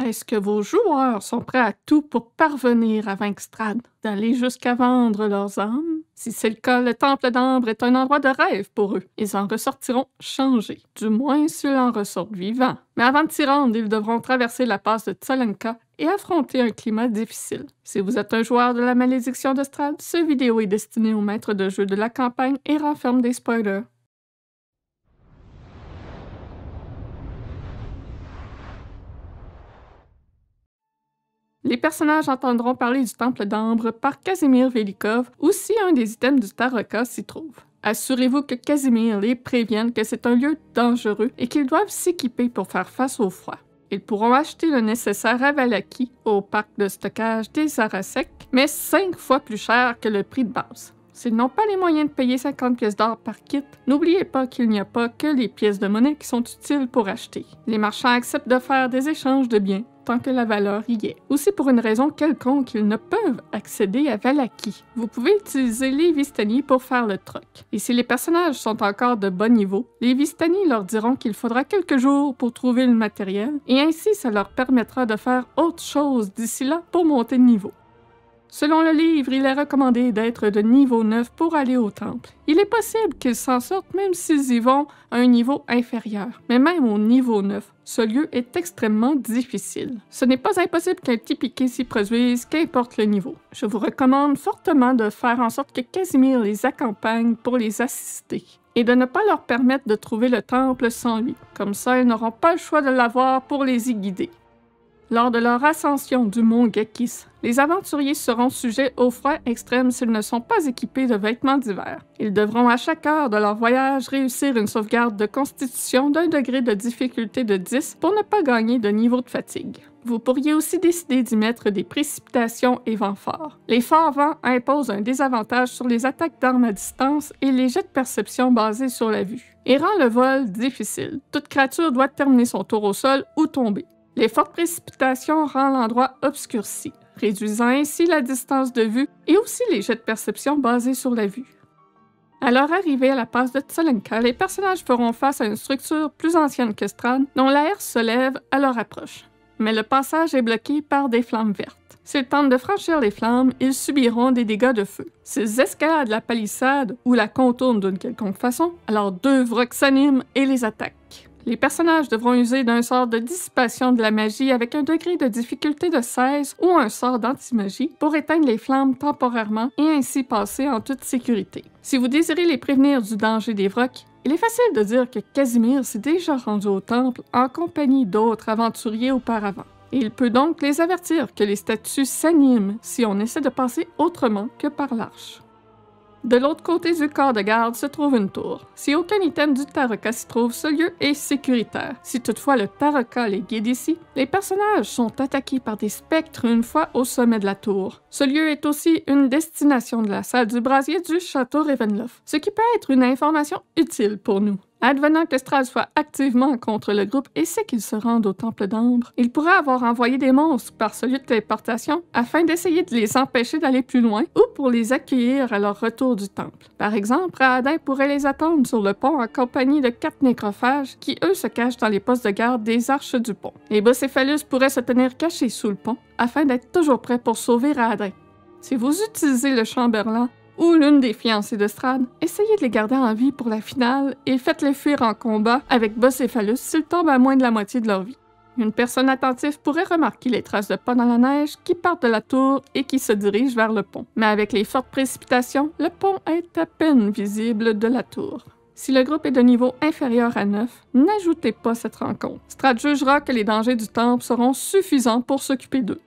Est-ce que vos joueurs sont prêts à tout pour parvenir à vaincre Strahd, d'aller jusqu'à vendre leurs âmes? Si c'est le cas, le Temple d'Ambre est un endroit de rêve pour eux. Ils en ressortiront changés, du moins s'ils en ressortent vivants. Mais avant de s'y rendre, ils devront traverser la passe de Tsolenka et affronter un climat difficile. Si vous êtes un joueur de la malédiction de Strahd, cette vidéo est destinée aux maîtres de jeu de la campagne et renferme des spoilers. Les personnages entendront parler du Temple d'Ambre par Casimir Velikov ou si un des items du Taraka s'y trouve. Assurez-vous que Casimir les prévienne que c'est un lieu dangereux et qu'ils doivent s'équiper pour faire face au froid. Ils pourront acheter le nécessaire à Vallaki, au parc de stockage des Arasek, mais 5 fois plus cher que le prix de base. S'ils n'ont pas les moyens de payer 50 pièces d'or par kit, n'oubliez pas qu'il n'y a pas que les pièces de monnaie qui sont utiles pour acheter. Les marchands acceptent de faire des échanges de biens tant que la valeur y est. Aussi pour une raison quelconque, ils ne peuvent accéder à Vallaki. Vous pouvez utiliser les Vistani pour faire le troc. Et si les personnages sont encore de bas niveau, les Vistani leur diront qu'il faudra quelques jours pour trouver le matériel, et ainsi ça leur permettra de faire autre chose d'ici là pour monter de niveau. Selon le livre, il est recommandé d'être de niveau 9 pour aller au temple. Il est possible qu'ils s'en sortent même s'ils y vont à un niveau inférieur. Mais même au niveau 9, ce lieu est extrêmement difficile. Ce n'est pas impossible qu'un typiqué s'y produise, qu'importe le niveau. Je vous recommande fortement de faire en sorte que Casimir les accompagne pour les assister et de ne pas leur permettre de trouver le temple sans lui. Comme ça, ils n'auront pas le choix de l'avoir pour les y guider. Lors de leur ascension du mont Gekis, les aventuriers seront sujets au froid extrême s'ils ne sont pas équipés de vêtements d'hiver. Ils devront à chaque heure de leur voyage réussir une sauvegarde de constitution d'un degré de difficulté de 10 pour ne pas gagner de niveau de fatigue. Vous pourriez aussi décider d'y mettre des précipitations et vents forts. Les forts vents imposent un désavantage sur les attaques d'armes à distance et les jets de perception basés sur la vue, et rend le vol difficile. Toute créature doit terminer son tour au sol ou tomber. Les fortes précipitations rendent l'endroit obscurci, réduisant ainsi la distance de vue et aussi les jets de perception basés sur la vue. À leur arrivée à la passe de Tsolenka, les personnages feront face à une structure plus ancienne que Strahd, dont l'air se lève à leur approche. Mais le passage est bloqué par des flammes vertes. S'ils tentent de franchir les flammes, ils subiront des dégâts de feu. S'ils escaladent la palissade ou la contournent d'une quelconque façon, alors 2 vrocs s'animent et les attaquent. Les personnages devront user d'un sort de dissipation de la magie avec un degré de difficulté de 16 ou un sort d'anti-magie pour éteindre les flammes temporairement et ainsi passer en toute sécurité. Si vous désirez les prévenir du danger des vrocs, il est facile de dire que Casimir s'est déjà rendu au temple en compagnie d'autres aventuriers auparavant. Et il peut donc les avertir que les statues s'animent si on essaie de passer autrement que par l'arche. De l'autre côté du corps de garde se trouve une tour. Si aucun item du Taraka s'y trouve, ce lieu est sécuritaire. Si toutefois le Taraka les guide ici, les personnages sont attaqués par des spectres une fois au sommet de la tour. Ce lieu est aussi une destination de la salle du brasier du château Ravenloft, ce qui peut être une information utile pour nous. Advenant que Strahd soit activement contre le groupe et sait qu'il se rende au Temple d'Ambre, il pourrait avoir envoyé des monstres par ce lieu de téléportation afin d'essayer de les empêcher d'aller plus loin ou pour les accueillir à leur retour du temple. Par exemple, Raadin pourrait les attendre sur le pont en compagnie de 4 nécrophages qui, eux, se cachent dans les postes de garde des arches du pont. Les Bocéphalus pourraient se tenir cachés sous le pont afin d'être toujours prêts pour sauver Raadin. Si vous utilisez le Chamberlain ou l'une des fiancées de Strahd, essayez de les garder en vie pour la finale et faites-les fuir en combat avec Bocéphalus s'ils tombent à moins de la moitié de leur vie. Une personne attentive pourrait remarquer les traces de pas dans la neige qui partent de la tour et qui se dirigent vers le pont. Mais avec les fortes précipitations, le pont est à peine visible de la tour. Si le groupe est de niveau inférieur à 9, n'ajoutez pas cette rencontre. Strahd jugera que les dangers du temple seront suffisants pour s'occuper d'eux.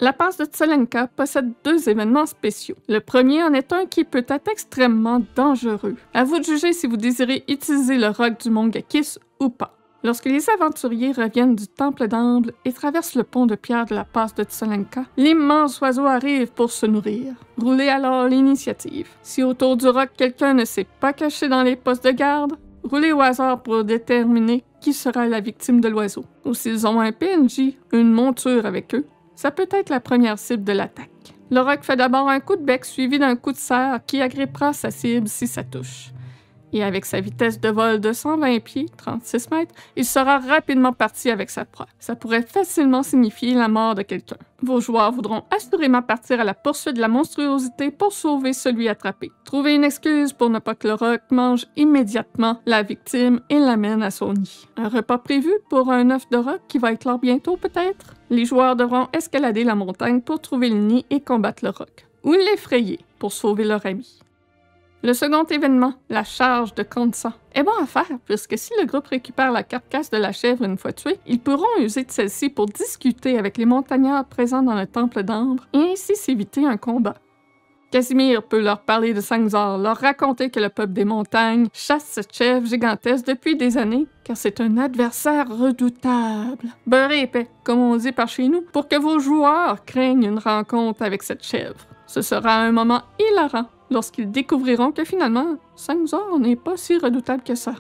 La passe de Tsolenka possède 2 événements spéciaux. Le premier en est un qui peut être extrêmement dangereux. À vous de juger si vous désirez utiliser le roc du mont Gekis ou pas. Lorsque les aventuriers reviennent du Temple d'Ambre et traversent le pont de pierre de la passe de Tsolenka, l'immense oiseau arrive pour se nourrir. Roulez alors l'initiative. Si autour du roc quelqu'un ne s'est pas caché dans les postes de garde, roulez au hasard pour déterminer qui sera la victime de l'oiseau. Ou s'ils ont un PNJ, une monture avec eux, ça peut être la première cible de l'attaque. Le roc fait d'abord un coup de bec suivi d'un coup de serre qui agrippera sa cible si ça touche. Et avec sa vitesse de vol de 120 pieds, 36 mètres, il sera rapidement parti avec sa proie. Ça pourrait facilement signifier la mort de quelqu'un. Vos joueurs voudront assurément partir à la poursuite de la monstruosité pour sauver celui attrapé. Trouvez une excuse pour ne pas que le roc mange immédiatement la victime et l'amène à son nid. Un repas prévu pour un œuf de roc qui va éclore bientôt peut-être? Les joueurs devront escalader la montagne pour trouver le nid et combattre le roc. Ou l'effrayer pour sauver leur ami. Le second événement, la charge de Khansa, est bon à faire puisque si le groupe récupère la carcasse de la chèvre une fois tuée, ils pourront user de celle-ci pour discuter avec les montagnards présents dans le temple d'Ambre et ainsi s'éviter un combat. Casimir peut leur parler de Sangzor, leur raconter que le peuple des montagnes chasse cette chèvre gigantesque depuis des années, car c'est un adversaire redoutable. Beurré épais, comme on dit par chez nous, pour que vos joueurs craignent une rencontre avec cette chèvre. Ce sera un moment hilarant lorsqu'ils découvriront que finalement, Sangzor n'est pas si redoutable que ça.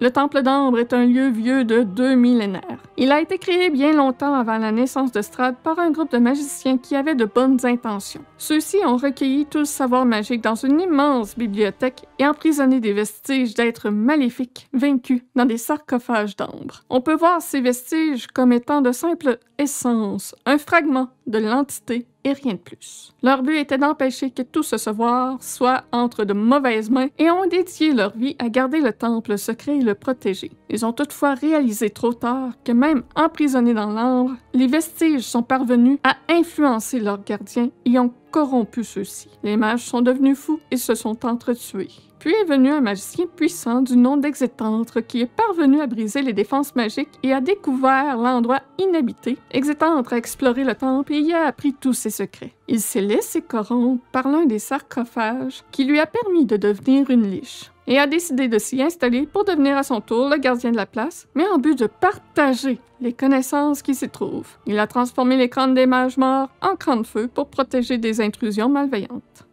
Le Temple d'Ambre est un lieu vieux de 2 millénaires. Il a été créé bien longtemps avant la naissance de Strahd par un groupe de magiciens qui avaient de bonnes intentions. Ceux-ci ont recueilli tout le savoir magique dans une immense bibliothèque et emprisonné des vestiges d'êtres maléfiques vaincus dans des sarcophages d'ambre. On peut voir ces vestiges comme étant de simples essences, un fragment de l'entité et rien de plus. Leur but était d'empêcher que tout ce savoir soit entre de mauvaises mains et ont dédié leur vie à garder le temple secret et le protéger. Ils ont toutefois réalisé trop tard que même emprisonnés dans l'ambre, les vestiges sont parvenus à influencer leurs gardiens et ont corrompu ceux-ci. Les mages sont devenus fous et se sont entretués. Puis est venu un magicien puissant du nom d'Exétantre qui est parvenu à briser les défenses magiques et a découvert l'endroit inhabité. Exétantre a exploré le temple et y a appris tous ses secrets. Il s'est laissé corrompre par l'un des sarcophages qui lui a permis de devenir une liche et a décidé de s'y installer pour devenir à son tour le gardien de la place, mais en but de partager les connaissances qui s'y trouvent. Il a transformé les crânes des mages morts en crânes de feu pour protéger des intrusions malveillantes.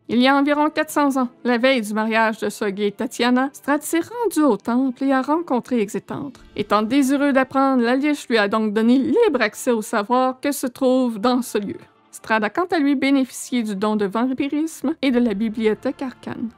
Il y a environ 400 ans, la veille du mariage de Sogé et Tatiana, Strahd s'est rendu au temple et a rencontré Exétantre. Étant désireux d'apprendre, la liche lui a donc donné libre accès au savoir que se trouve dans ce lieu. Strahd a quant à lui bénéficié du don de vampirisme et de la bibliothèque arcane.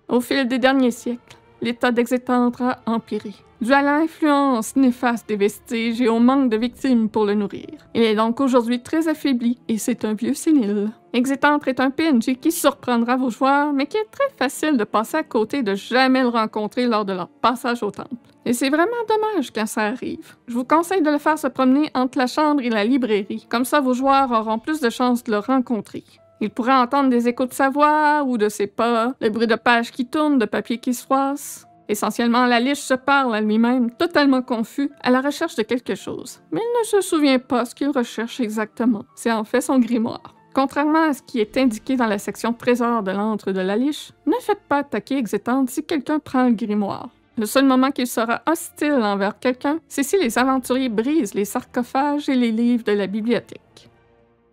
Au fil des derniers siècles, l'état d'Exétantre a empiré, dû à l'influence néfaste des vestiges et au manque de victimes pour le nourrir. Il est donc aujourd'hui très affaibli et c'est un vieux sénile. Exétantre est un PNJ qui surprendra vos joueurs, mais qui est très facile de passer à côté et de jamais le rencontrer lors de leur passage au temple. Et c'est vraiment dommage quand ça arrive. Je vous conseille de le faire se promener entre la chambre et la librairie, comme ça vos joueurs auront plus de chances de le rencontrer. Il pourrait entendre des échos de sa voix ou de ses pas, le bruit de pages qui tournent, de papier qui se froisse. Essentiellement, la liche se parle à lui-même, totalement confus, à la recherche de quelque chose. Mais il ne se souvient pas ce qu'il recherche exactement. C'est en fait son grimoire. Contrairement à ce qui est indiqué dans la section trésor de l'antre de la liche, ne faites pas attaquer Exétantre si quelqu'un prend le grimoire. Le seul moment qu'il sera hostile envers quelqu'un, c'est si les aventuriers brisent les sarcophages et les livres de la bibliothèque.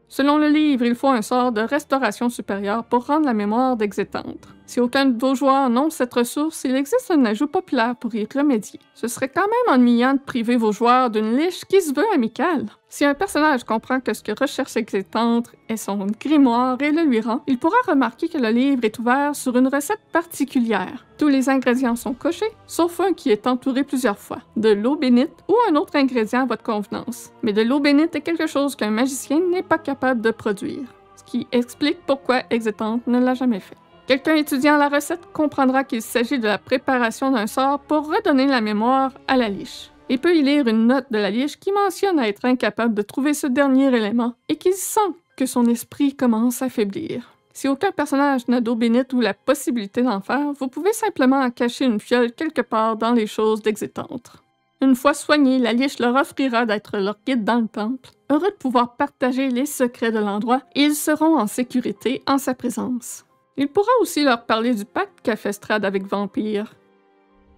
Selon le livre, il faut un sort de restauration supérieure pour rendre la mémoire d'Exétantre. Si aucun de vos joueurs n'ont cette ressource, il existe un ajout populaire pour y remédier. Ce serait quand même ennuyant de priver vos joueurs d'une liche qui se veut amicale. Si un personnage comprend que ce que recherche Exétantre est son grimoire et le lui rend, il pourra remarquer que le livre est ouvert sur une recette particulière. Tous les ingrédients sont cochés, sauf un qui est entouré plusieurs fois, de l'eau bénite ou un autre ingrédient à votre convenance. Mais de l'eau bénite est quelque chose qu'un magicien n'est pas capable de produire, ce qui explique pourquoi Exétantre ne l'a jamais fait. Quelqu'un étudiant la recette comprendra qu'il s'agit de la préparation d'un sort pour redonner la mémoire à la liche. Il peut y lire une note de la liche qui mentionne être incapable de trouver ce dernier élément et qu'il sent que son esprit commence à faiblir. Si aucun personnage n'a d'eau bénite ou la possibilité d'en faire, vous pouvez simplement cacher une fiole quelque part dans les choses d'Exétantre. Une fois soignés, la liche leur offrira d'être leur guide dans le temple, heureux de pouvoir partager les secrets de l'endroit et ils seront en sécurité en sa présence. Il pourra aussi leur parler du pacte qu'a fait Strahd avec Vampire.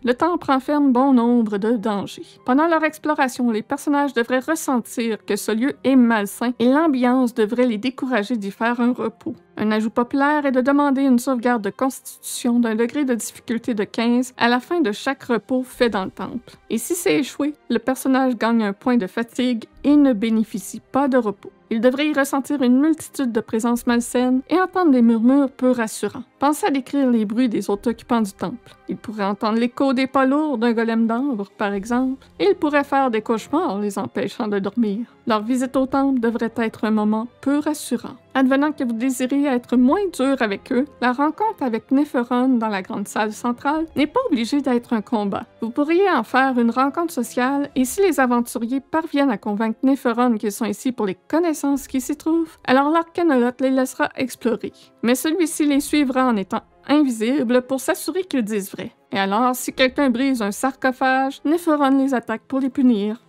Le temple renferme bon nombre de dangers. Pendant leur exploration, les personnages devraient ressentir que ce lieu est malsain et l'ambiance devrait les décourager d'y faire un repos. Un ajout populaire est de demander une sauvegarde de constitution d'un degré de difficulté de 15 à la fin de chaque repos fait dans le temple. Et si c'est échoué, le personnage gagne un point de fatigue et ne bénéficie pas de repos. Il devrait y ressentir une multitude de présences malsaines et entendre des murmures peu rassurants. Pensez à décrire les bruits des autres occupants du temple. Il pourrait entendre l'écho des pas lourds d'un golem d'ambre, par exemple, et il pourrait faire des cauchemars les empêchant de dormir. Leur visite au temple devrait être un moment peu rassurant. Advenant que vous désirez être moins dur avec eux, la rencontre avec Nepheron dans la grande salle centrale n'est pas obligée d'être un combat. Vous pourriez en faire une rencontre sociale et si les aventuriers parviennent à convaincre Nepheron qu'ils sont ici pour les connaissances qui s'y trouvent, alors l'Arcanolote les laissera explorer. Mais celui-ci les suivra en étant invisible pour s'assurer qu'ils disent vrai. Et alors, si quelqu'un brise un sarcophage, Nepheron les attaque pour les punir.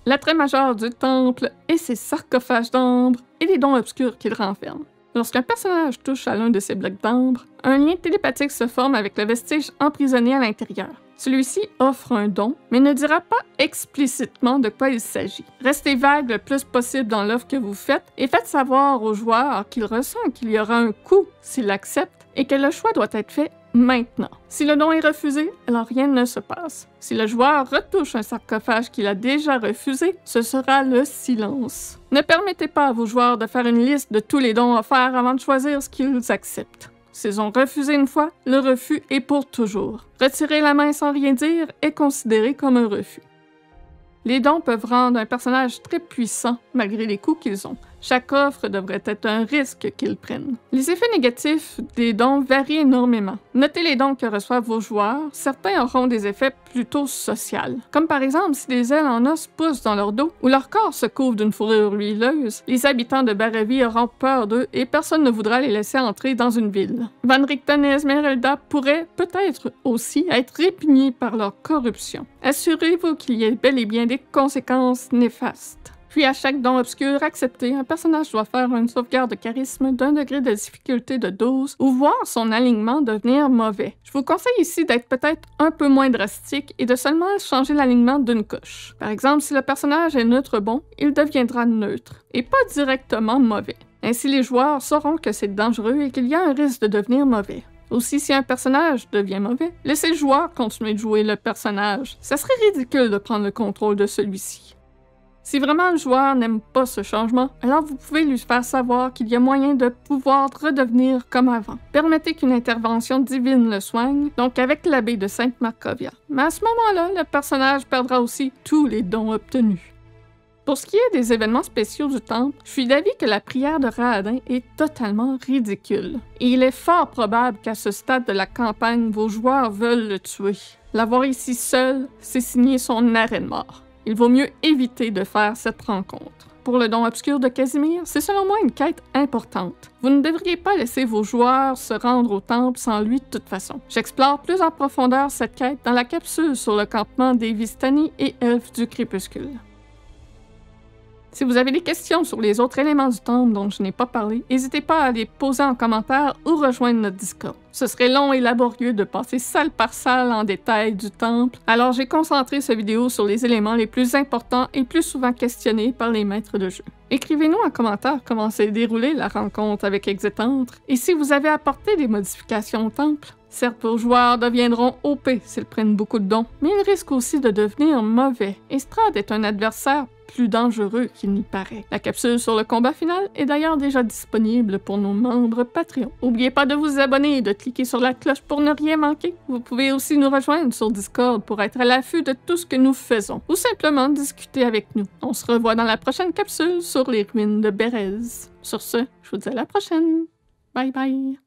L'attrait majeur du temple est ses sarcophages d'ambre et les dons obscurs qu'il renferme. Lorsqu'un personnage touche à l'un de ces blocs d'ambre, un lien télépathique se forme avec le vestige emprisonné à l'intérieur. Celui-ci offre un don, mais ne dira pas explicitement de quoi il s'agit. Restez vague le plus possible dans l'offre que vous faites et faites savoir au joueur qu'il ressent qu'il y aura un coût s'il accepte et que le choix doit être fait maintenant. Si le don est refusé, alors rien ne se passe. Si le joueur retouche un sarcophage qu'il a déjà refusé, ce sera le silence. Ne permettez pas à vos joueurs de faire une liste de tous les dons offerts avant de choisir ce qu'ils acceptent. S'ils ont refusé une fois, le refus est pour toujours. Retirer la main sans rien dire est considéré comme un refus. Les dons peuvent rendre un personnage très puissant malgré les coûts qu'ils ont. Chaque offre devrait être un risque qu'ils prennent. Les effets négatifs des dons varient énormément. Notez les dons que reçoivent vos joueurs. Certains auront des effets plutôt sociaux. Comme par exemple si des ailes en os poussent dans leur dos ou leur corps se couvre d'une fourrure huileuse, les habitants de Baravie auront peur d'eux et personne ne voudra les laisser entrer dans une ville. Van Richten et Esmeralda pourraient peut-être aussi être répugnés par leur corruption. Assurez-vous qu'il y ait bel et bien des conséquences néfastes. Puis à chaque don obscur accepté, un personnage doit faire une sauvegarde de charisme d'un degré de difficulté de 12 ou voir son alignement devenir mauvais. Je vous conseille ici d'être peut-être un peu moins drastique et de seulement changer l'alignement d'une coche. Par exemple, si le personnage est neutre bon, il deviendra neutre, et pas directement mauvais. Ainsi les joueurs sauront que c'est dangereux et qu'il y a un risque de devenir mauvais. Aussi, si un personnage devient mauvais, laissez le joueur continuer de jouer le personnage. Ça serait ridicule de prendre le contrôle de celui-ci. Si vraiment le joueur n'aime pas ce changement, alors vous pouvez lui faire savoir qu'il y a moyen de pouvoir redevenir comme avant. Permettez qu'une intervention divine le soigne, donc avec l'abbé de Sainte-Marcovia. Mais à ce moment-là, le personnage perdra aussi tous les dons obtenus. Pour ce qui est des événements spéciaux du temple, je suis d'avis que la prière de Rahadin est totalement ridicule. Et il est fort probable qu'à ce stade de la campagne, vos joueurs veulent le tuer. L'avoir ici seul, c'est signer son arrêt de mort. Il vaut mieux éviter de faire cette rencontre. Pour le don obscur de Casimir, c'est selon moi une quête importante. Vous ne devriez pas laisser vos joueurs se rendre au temple sans lui de toute façon. J'explore plus en profondeur cette quête dans la capsule sur le campement des Vistani et Elfes du Crépuscule. Si vous avez des questions sur les autres éléments du temple dont je n'ai pas parlé, n'hésitez pas à les poser en commentaire ou rejoindre notre Discord. Ce serait long et laborieux de passer salle par salle en détail du temple, alors j'ai concentré cette vidéo sur les éléments les plus importants et plus souvent questionnés par les maîtres de jeu. Écrivez-nous en commentaire comment s'est déroulée la rencontre avec Exetantre et si vous avez apporté des modifications au temple. Certes, vos joueurs deviendront OP s'ils prennent beaucoup de dons, mais ils risquent aussi de devenir mauvais. Estrade est un adversaire plus dangereux qu'il n'y paraît. La capsule sur le combat final est d'ailleurs déjà disponible pour nos membres Patreon. N'oubliez pas de vous abonner et de cliquer sur la cloche pour ne rien manquer. Vous pouvez aussi nous rejoindre sur Discord pour être à l'affût de tout ce que nous faisons, ou simplement discuter avec nous. On se revoit dans la prochaine capsule sur les ruines de Bérez. Sur ce, je vous dis à la prochaine. Bye bye!